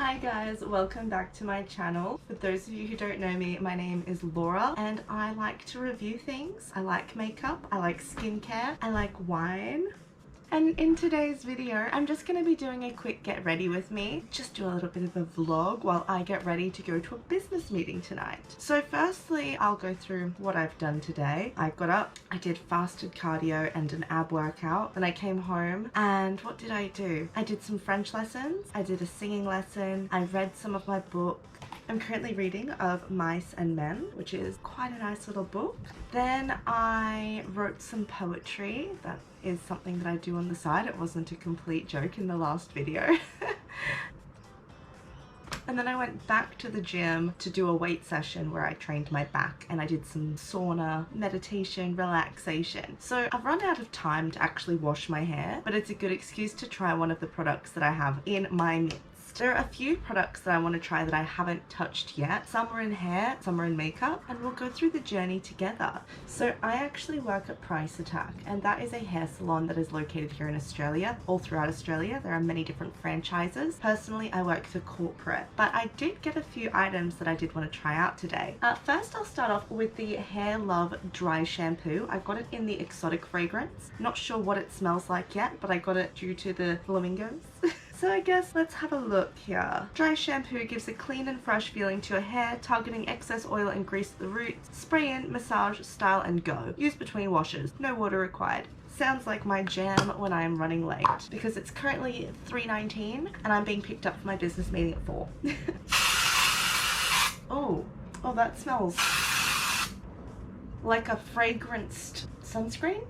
Hi guys, welcome back to my channel. For those of you who don't know me, my name is Laura and I like to review things. I like makeup, I like skincare, I like wine. And in today's video, I'm just going to be doing a quick get ready with me. Just do a little bit of a vlog while I get ready to go to a business meeting tonight. So firstly, I'll go through what I've done today. I got up, I did fasted cardio and an ab workout. Then I came home and what did I do? I did some French lessons. I did a singing lesson. I read some of my book. I'm currently reading Of Mice and Men, which is quite a nice little book. Then I wrote some poetry. That is something that I do on the side. It wasn't a complete joke in the last video. And then I went back to the gym to do a weight session where I trained my back and I did some sauna, meditation, relaxation. So I've run out of time to actually wash my hair, but it's a good excuse to try one of the products that I have in my midst. There are a few products that I want to try that I haven't touched yet. Some are in hair, some are in makeup, and we'll go through the journey together. So I actually work at SATYR, and that is a hair salon that is located here in Australia. All throughout Australia, there are many different franchises. Personally, I work for corporate, but I did get a few items that I did want to try out today. First, I'll start off with the Hair Love Dry Shampoo. I got it in the exotic fragrance. Not sure what it smells like yet, but I got it due to the flamingos. So I guess let's have a look here. Dry shampoo gives a clean and fresh feeling to your hair, targeting excess oil and grease at the roots. Spray in, massage, style and go. Use between washes. No water required. Sounds like my jam when I am running late because it's currently 3:19 and I'm being picked up for my business meeting at 4. Oh, that smells like a fragranced sunscreen.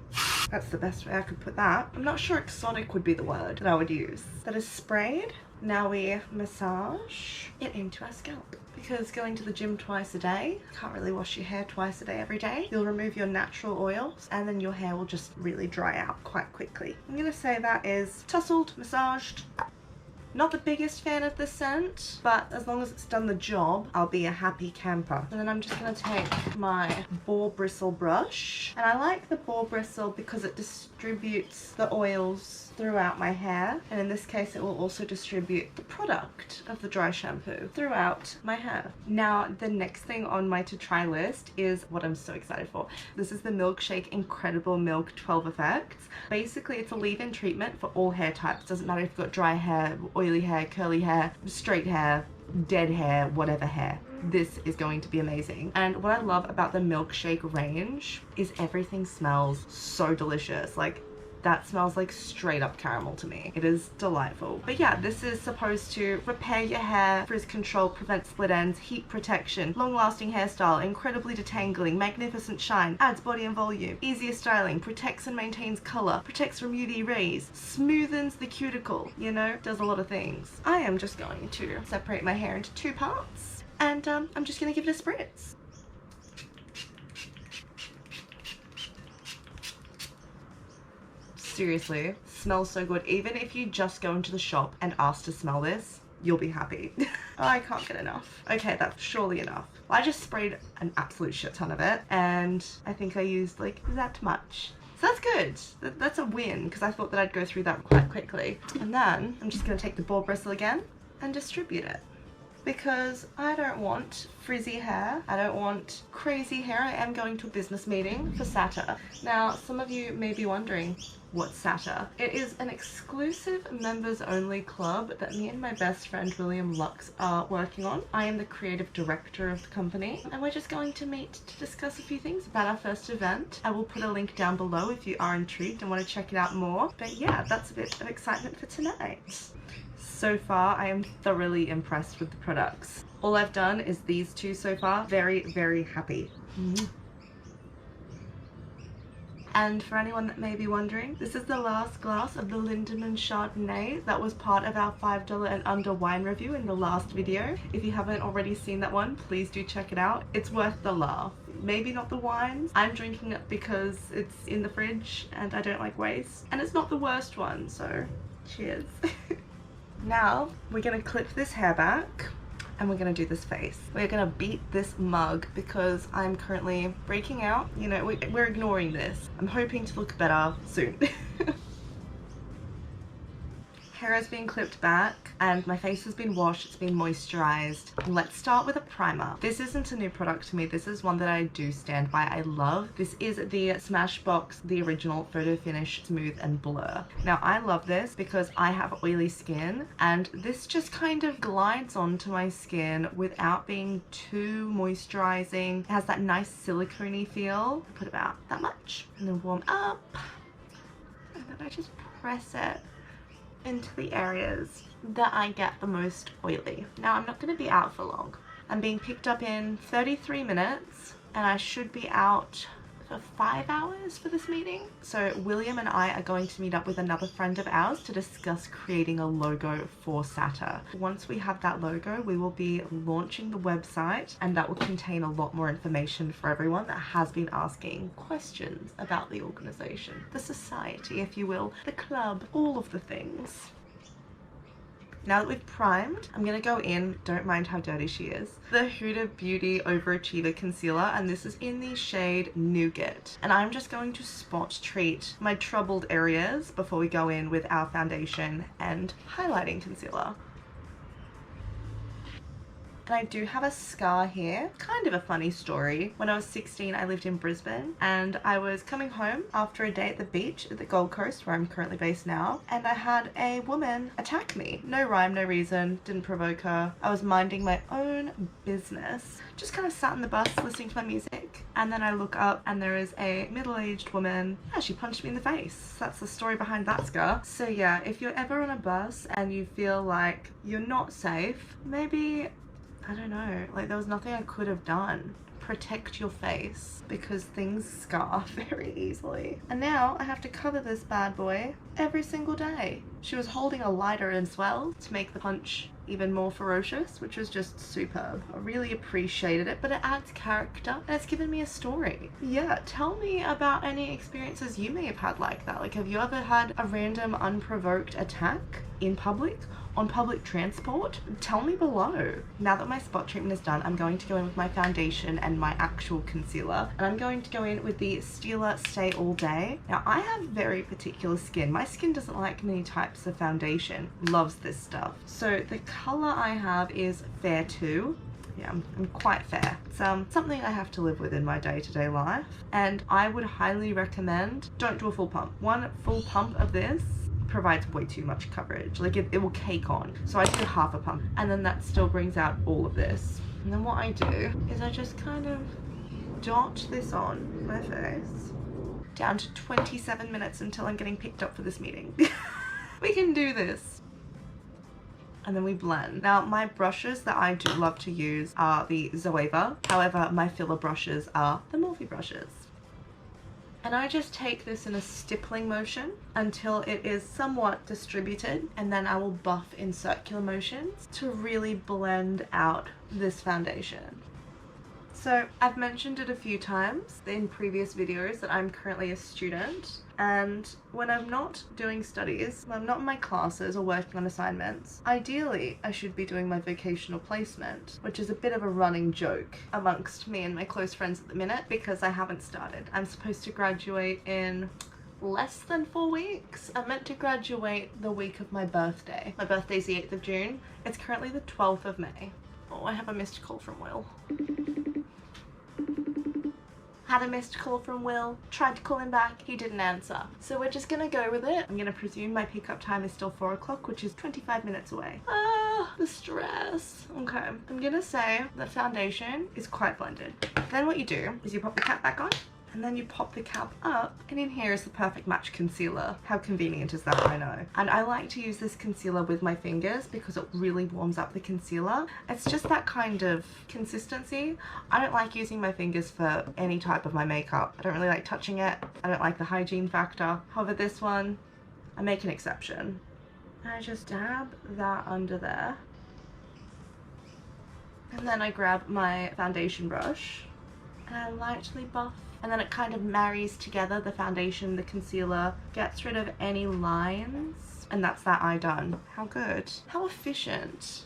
That's the best way I could put that. I'm not sure exotic would be the word that I would use. That is sprayed. Now we massage it into our scalp. Because going to the gym twice a day, can't really wash your hair twice a day every day. You'll remove your natural oils and then your hair will just really dry out quite quickly. I'm gonna say that is tousled, massaged. Not the biggest fan of the scent, but as long as it's done the job, I'll be a happy camper. And then I'm just gonna take my boar bristle brush. And I like the boar bristle because it distributes the oils throughout my hair. And in this case, it will also distribute the product of the dry shampoo throughout my hair. Now, the next thing on my to try list is what I'm so excited for. This is the Milkshake Incredible Milk 12 Effects. Basically, it's a leave-in treatment for all hair types. Doesn't matter if you've got dry hair, oily hair, curly hair, straight hair, dead hair, whatever hair. This is going to be amazing. And what I love about the Milkshake range is everything smells so delicious. Like, that smells like straight up caramel to me. It is delightful. But yeah, this is supposed to repair your hair, frizz control, prevent split ends, heat protection, long-lasting hairstyle, incredibly detangling, magnificent shine, adds body and volume, easier styling, protects and maintains color, protects from UV rays, smoothens the cuticle, you know, does a lot of things. I am just going to separate my hair into 2 parts and I'm just gonna give it a spritz. Seriously, smells so good. Even if you just go into the shop and ask to smell this, you'll be happy. Oh, I can't get enough. Okay, that's surely enough. I just sprayed an absolute shit ton of it and I think I used like that much. So that's good. That's a win because I thought that I'd go through that quite quickly. And then I'm just going to take the boar bristle again and distribute it. Because I don't want frizzy hair, I don't want crazy hair. I am going to a business meeting for SATYR. Now, some of you may be wondering, what's SATYR? It is an exclusive members only club that me and my best friend William Lux are working on. I am the creative director of the company and we're just going to meet to discuss a few things about our first event. I will put a link down below if you are intrigued and want to check it out more. But yeah, that's a bit of excitement for tonight. So far, I am thoroughly impressed with the products. All I've done is these 2 so far. Very, very happy. And for anyone that may be wondering, this is the last glass of the Lindemann Chardonnay that was part of our $5 and under wine review in the last video. If you haven't already seen that one, please do check it out. It's worth the laugh. Maybe not the wines. I'm drinking it because it's in the fridge and I don't like waste. And it's not the worst one, so cheers. Now, we're gonna clip this hair back and we're gonna do this face. We're gonna beat this mug because I'm currently breaking out. You know, we're ignoring this. I'm hoping to look better soon. hair has been clipped back and my face has been washed, it's been moisturized. Let's start with a primer. This isn't a new product to me. This is one that I do stand by. I love. This is the Smashbox, the original Photo Finish Smooth and Blur. Now I love this because I have oily skin and this just kind of glides onto my skin without being too moisturizing. It has that nice silicone-y feel. Put about that much and then warm up. And then I just press it into the areas that I get the most oily. Now I'm not going to be out for long. I'm being picked up in 33 minutes and I should be out for 5 hours for this meeting. So William and I are going to meet up with another friend of ours to discuss creating a logo for SATYR. Once we have that logo, we will be launching the website and that will contain a lot more information for everyone that has been asking questions about the organization, the society, if you will, the club, all of the things. Now that we've primed, I'm going to go in, don't mind how dirty she is, the Huda Beauty Overachiever Concealer, and this is in the shade Nougat. And I'm just going to spot treat my troubled areas before we go in with our foundation and highlighting concealer. And I do have a scar here, kind of a funny story. When I was 16, I lived in Brisbane and I was coming home after a day at the beach at the Gold Coast, where I'm currently based now, and I had a woman attack me. No rhyme, no reason, didn't provoke her. I was minding my own business. Just kind of sat in the bus listening to my music, and then I look up and there is a middle-aged woman. Yeah, she punched me in the face. That's the story behind that scar. So yeah, if you're ever on a bus and you feel like you're not safe, maybe, I don't know, like there was nothing I could have done. Protect your face because things scar very easily. And now I have to cover this bad boy every single day. She was holding a lighter as well to make the punch even more ferocious, which was just superb. I really appreciated it, but it adds character and it's given me a story. Yeah, tell me about any experiences you may have had like that. Like, have you ever had a random unprovoked attack in public? On public transport? Tell me below. Now that my spot treatment is done, I'm going to go in with my foundation and my actual concealer, and I'm going to go in with the Stila Stay All Day. Now I have very particular skin. My skin doesn't like many types of foundation, loves this stuff. So the color I have is Fair 2. Yeah, I'm quite fair. It's something I have to live with in my day-to-day life, and I would highly recommend, don't do a full pump. One full pump of this provides way too much coverage. Like it will cake on. So I do half a pump and then that still brings out all of this. And then what I do is I just kind of dot this on my face down to 27 minutes until I'm getting picked up for this meeting. We can do this. And then we blend. Now my brushes that I do love to use are the Zoeva. However, my filler brushes are the Morphe brushes. And I just take this in a stippling motion until it is somewhat distributed, and then I will buff in circular motions to really blend out this foundation. So I've mentioned it a few times in previous videos that I'm currently a student, and when I'm not doing studies, when I'm not in my classes or working on assignments, ideally I should be doing my vocational placement, which is a bit of a running joke amongst me and my close friends at the minute because I haven't started. I'm supposed to graduate in less than 4 weeks. I'm meant to graduate the week of my birthday. My birthday's the 8th of June. It's currently the 12th of May. Oh, I have a missed call from Will. Had a missed call from Will, tried to call him back, he didn't answer. So we're just gonna go with it. I'm gonna presume my pickup time is still 4 o'clock, which is 25 minutes away. Ah, the stress. Okay, I'm gonna say the foundation is quite blended. Then what you do is you pop the cap back on, and then you pop the cap up, and in here is the perfect match concealer. How convenient is that, I know. And I like to use this concealer with my fingers because it really warms up the concealer. It's just that kind of consistency. I don't like using my fingers for any type of my makeup. I don't really like touching it. I don't like the hygiene factor. However, this one, I make an exception. And I just dab that under there. And then I grab my foundation brush and I lightly buff. And then it kind of marries together the foundation, the concealer, gets rid of any lines, and that's that eye done. How good. How efficient.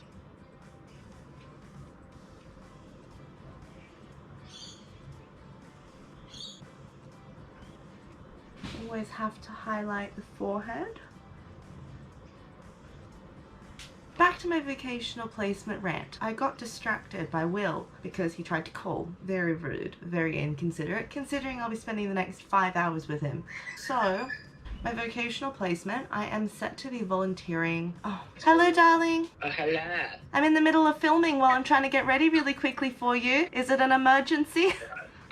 Always have to highlight the forehead. to my vocational placement rant. I got distracted by Will because he tried to call. Very rude, very inconsiderate, considering I'll be spending the next 5 hours with him. So, my vocational placement, I am set to be volunteering. Oh, hello, darling. Hello. I'm in the middle of filming while I'm trying to get ready really quickly for you. Is it an emergency?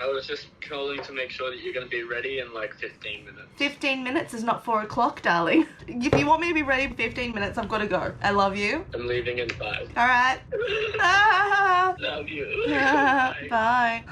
I was just calling to make sure that you're going to be ready in like 15 minutes. 15 minutes is not 4 o'clock, darling. If you want me to be ready in 15 minutes, I've got to go. I love you. I'm leaving in 5. All right. Ah. Love you. Ah. Bye.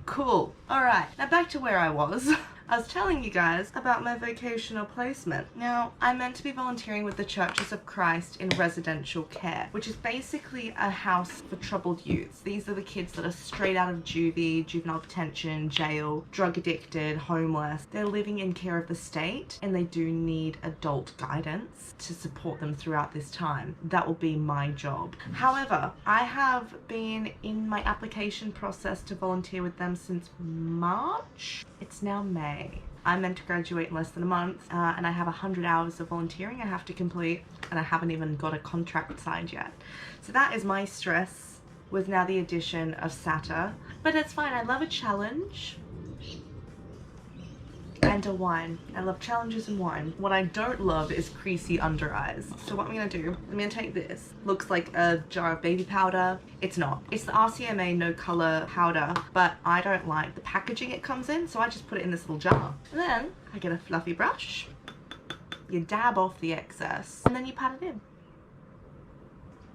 Cool. All right. Now back to where I was. I was telling you guys about my vocational placement. Now, I'm meant to be volunteering with the Churches of Christ in residential care, which is basically a house for troubled youths. These are the kids that are straight out of juvie, juvenile detention, jail, drug addicted, homeless. They're living in care of the state and they do need adult guidance to support them throughout this time. That will be my job. However, I have been in my application process to volunteer with them since March. It's now May. I'm meant to graduate in less than a month and I have 100 hours of volunteering I have to complete and I haven't even got a contract signed yet. So that is my stress with now the addition of SATYR. But it's fine, I love a challenge and a wine. I love challenges and wine. What I don't love is creasy under eyes. So what I'm gonna do, I'm gonna take this. Looks like a jar of baby powder. It's not. It's the RCMA no color powder, but I don't like the packaging it comes in, so I just put it in this little jar. And then I get a fluffy brush. You dab off the excess, and then you pat it in.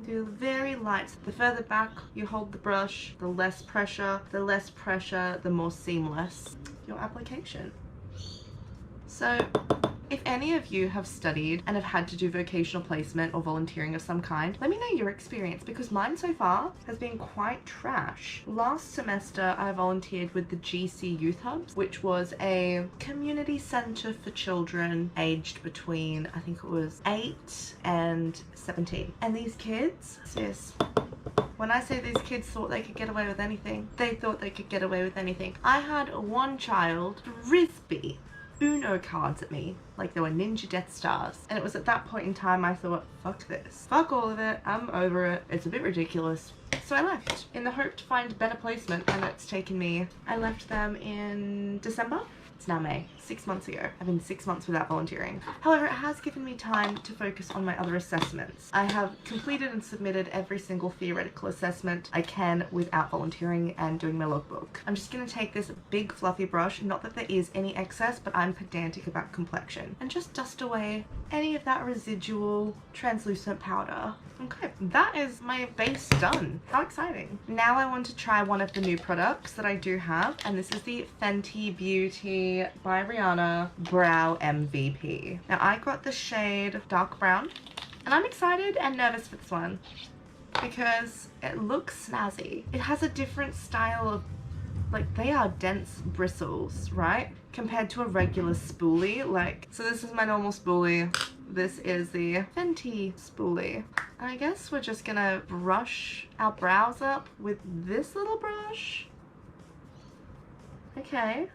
Do very light. The further back you hold the brush, the less pressure, the more seamless your application. So, if any of you have studied and have had to do vocational placement or volunteering of some kind, let me know your experience because mine so far has been quite trash. Last semester I volunteered with the GC Youth Hubs, which was a community centre for children aged between, I think it was 8 and 17. And these kids, sis, when I say these kids thought they could get away with anything, they thought they could get away with anything. I had one child frisbee Uno cards at me like they were ninja Death Stars, and it was at that point in time I thought, fuck this, fuck all of it, I'm over it, it's a bit ridiculous. So I left in the hope to find better placement, and it's taken me, I left them in December. It's now May. 6 months ago. I've been 6 months without volunteering. However, it has given me time to focus on my other assessments. I have completed and submitted every single theoretical assessment I can without volunteering and doing my logbook. I'm just going to take this big fluffy brush, not that there is any excess, but I'm pedantic about complexion, and just dust away any of that residual translucent powder. Okay, that is my base done. How exciting. Now I want to try one of the new products that I do have, and this is the Fenty Beauty by Rihanna Brow MVP. Now I got the shade dark brown, and I'm excited and nervous for this one because it looks snazzy. It has a different style of, like, they are dense bristles, right? Compared to a regular spoolie. Like, so this is my normal spoolie. This is the Fenty spoolie. And I guess we're just gonna brush our brows up with this little brush. Okay.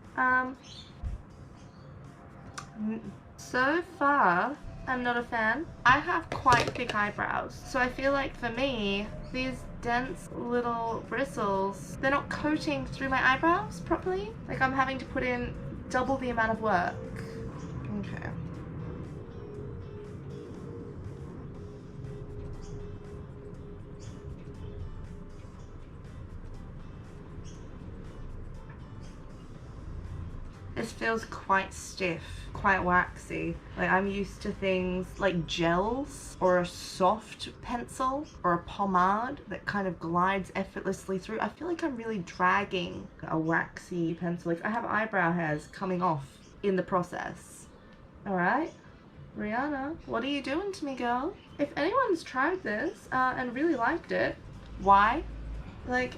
So far, I'm not a fan. I have quite thick eyebrows, so I feel like for me, these dense little bristles, they're not coating through my eyebrows properly. Like, I'm having to put in double the amount of work. Okay. This feels quite stiff, quite waxy. Like, I'm used to things like gels or a soft pencil or a pomade that kind of glides effortlessly through. I feel like I'm really dragging a waxy pencil. Like, I have eyebrow hairs coming off in the process. Alright, Rihanna, what are you doing to me, girl? If anyone's tried this and really liked it, why? Like,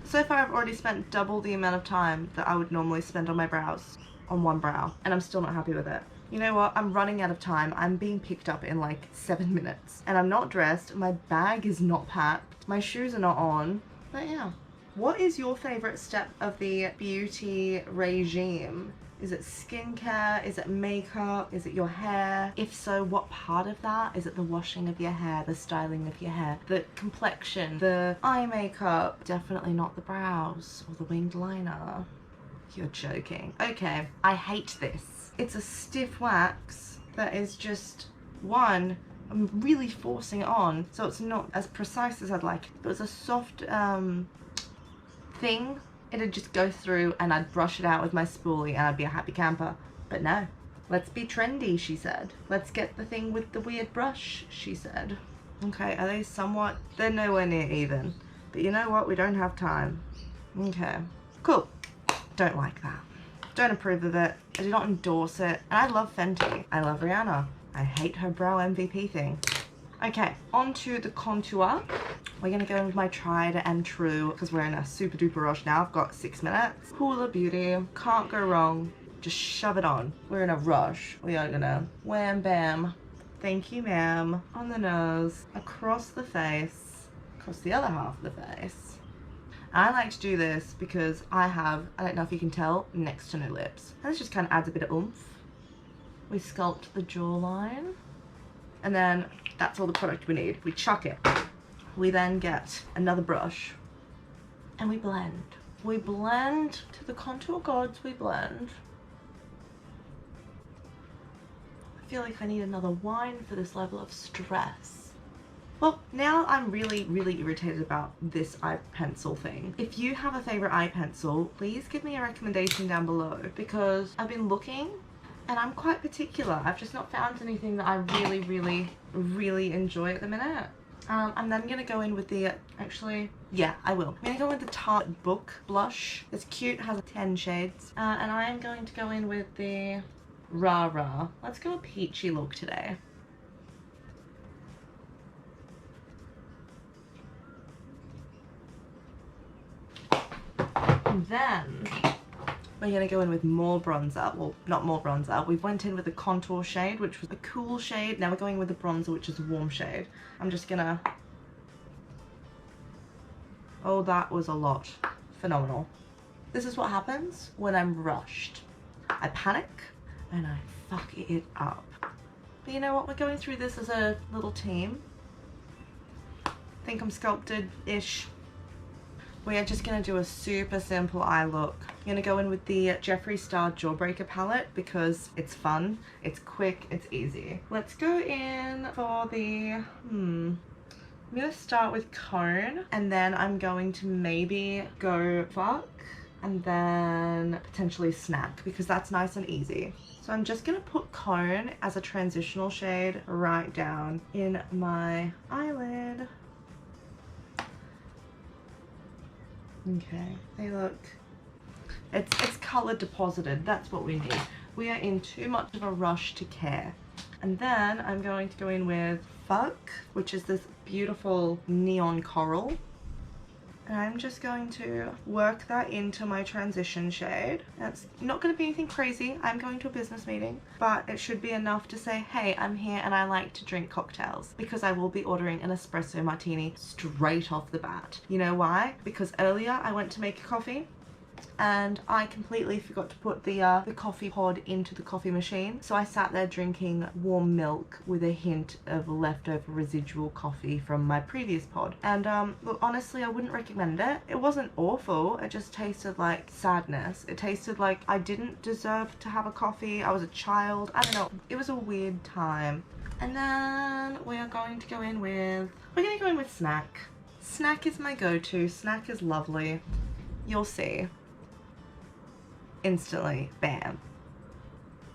so far I've already spent double the amount of time that I would normally spend on my brows on one brow, and I'm still not happy with it. You know what? I'm running out of time. I'm being picked up in like 7 minutes, and I'm not dressed. My bag is not packed. My shoes are not on. But yeah. What is your favorite step of the beauty regime? Is it skincare? Is it makeup? Is it your hair? If so, what part of that? Is it the washing of your hair, the styling of your hair, the complexion, the eye makeup? Definitely not the brows or the winged liner. You're joking. Okay, I hate this. It's a stiff wax that is just, one, I'm really forcing it on, so it's not as precise as I'd like. If it was a soft thing, it'd just go through and I'd brush it out with my spoolie and I'd be a happy camper. But no. Let's be trendy, she said. Let's get the thing with the weird brush, she said. Okay, are they somewhat? They're nowhere near even. But you know what? We don't have time. Okay. Cool. Don't like that. Don't approve of it. I do not endorse it. And I love Fenty. I love Rihanna. I hate her brow MVP thing. Okay, on to the contour. We're gonna go in with my tried and true, because we're in a super duper rush now. I've got 6 minutes. Hoola Beauty, can't go wrong. Just shove it on. We're in a rush. We are gonna wham bam. Thank you, ma'am. On the nose, across the face, across the other half of the face. I like to do this because I don't know if you can tell, next to no lips. And this just kind of adds a bit of oomph. We sculpt the jawline. And then that's all the product we need. We chuck it. We then get another brush and we blend. We blend to the contour gods, we blend. I feel like I need another wine for this level of stress. Well, now I'm really, really irritated about this eye pencil thing. If you have a favorite eye pencil, please give me a recommendation down below, because I've been looking and I'm quite particular. I've just not found anything that I really, really, really enjoy at the minute. I'm then gonna go in with the, actually, yeah, I will. I'm gonna go with the Tarte Book blush. It's cute, has 10 shades. And I am going to go in with the Rara. Let's go a peachy look today. And then we're gonna go in with more bronzer. Well, not more bronzer. We went in with the contour shade, which was a cool shade. Now we're going with the bronzer, which is a warm shade. I'm just gonna... Oh, that was a lot. Phenomenal. This is what happens when I'm rushed. I panic and I fuck it up. But you know what? We're going through this as a little team. Think I'm sculpted-ish. We are just going to do a super simple eye look. I'm going to go in with the Jeffree Star Jawbreaker palette because it's fun, it's quick, it's easy. Let's go in for the, I'm going to start with Cone, and then I'm going to maybe go Fuck, and then potentially Snack, because that's nice and easy. So I'm just going to put Cone as a transitional shade right down in my eyelid. Okay, they look, it's color deposited. That's what we need. We are in too much of a rush to care. And then I'm going to go in with Fuck, which is this beautiful neon coral. And I'm just going to work that into my transition shade. That's not going to be anything crazy. I'm going to a business meeting, but it should be enough to say, hey, I'm here and I like to drink cocktails, because I will be ordering an espresso martini straight off the bat. You know why? Because earlier I went to make a coffee and I completely forgot to put the coffee pod into the coffee machine. So I sat there drinking warm milk with a hint of leftover residual coffee from my previous pod. And look, honestly, I wouldn't recommend it. It wasn't awful. It just tasted like sadness. It tasted like I didn't deserve to have a coffee. I was a child. I don't know. It was a weird time. And then we are going to go in with, Snack. Snack is my go-to. Snack is lovely. You'll see. Instantly, bam.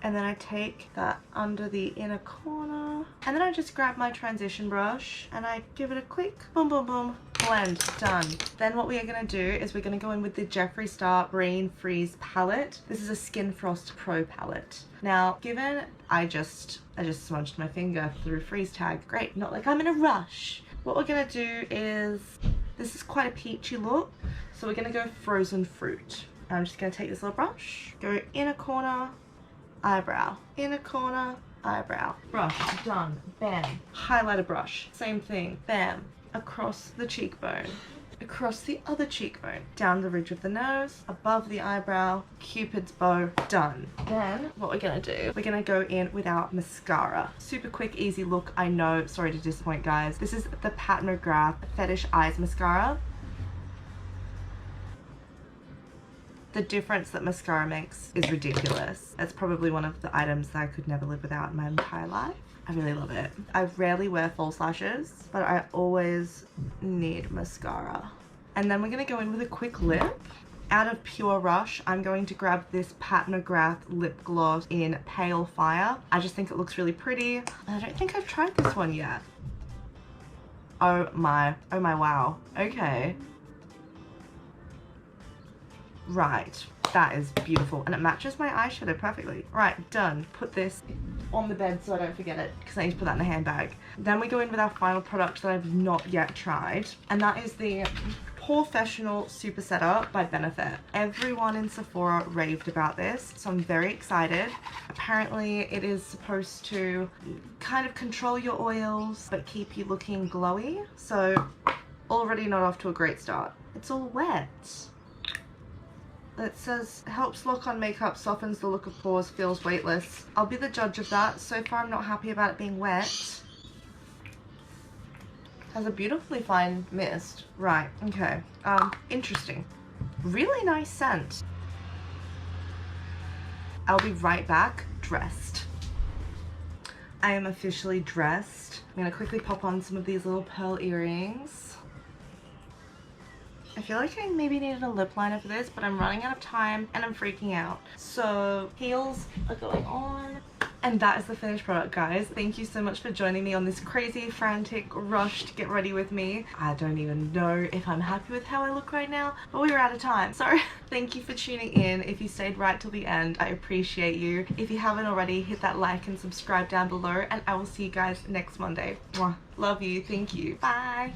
And then I take that under the inner corner, and then I just grab my transition brush and I give it a quick boom boom boom, blend, done. Then what we are going to do is we're going to go in with the Jeffree Star Brain Freeze palette. This is a Skin Frost Pro palette. Now, given I just smudged my finger through freeze tag, great, not like I'm in a rush. What we're going to do is, this is quite a peachy look, so we're going to go frozen fruit. I'm just going to take this little brush, go inner corner, eyebrow, inner corner, eyebrow, brush, done, bam. Highlighter brush, same thing, bam, across the cheekbone, across the other cheekbone, down the ridge of the nose, above the eyebrow, Cupid's bow, done. Then what we're gonna do, we're gonna go in with our mascara. Super quick, easy look, I know, sorry to disappoint guys. This is the Pat McGrath Fetish Eyes Mascara. The difference that mascara makes is ridiculous. It's probably one of the items that I could never live without in my entire life. I really love it. I rarely wear false lashes, but I always need mascara. And then we're gonna go in with a quick lip. Out of pure rush, I'm going to grab this Pat McGrath lip gloss in Pale Fire. I just think it looks really pretty. I don't think I've tried this one yet. Oh my wow. Okay. Right, that is beautiful and it matches my eyeshadow perfectly. Right, done. Put this on the bed so I don't forget it because I need to put that in a handbag. Then we go in with our final product that I've not yet tried, and that is the Professional Super Setter by Benefit. Everyone in Sephora raved about this, so I'm very excited. Apparently it is supposed to kind of control your oils but keep you looking glowy, so already not off to a great start. It's all wet. It says, helps lock on makeup, softens the look of pores, feels weightless. I'll be the judge of that. So far I'm not happy about it being wet. Has a beautifully fine mist. Right, okay. Interesting. Really nice scent. I'll be right back, dressed. I am officially dressed. I'm gonna quickly pop on some of these little pearl earrings. I feel like I maybe needed a lip liner for this, but I'm running out of time and I'm freaking out. So heels are going on. And that is the finished product, guys. Thank you so much for joining me on this crazy, frantic rush to get ready with me. I don't even know if I'm happy with how I look right now, but we were out of time. So thank you for tuning in. If you stayed right till the end, I appreciate you. If you haven't already, hit that like and subscribe down below, and I will see you guys next Monday. Mwah. Love you. Thank you. Bye.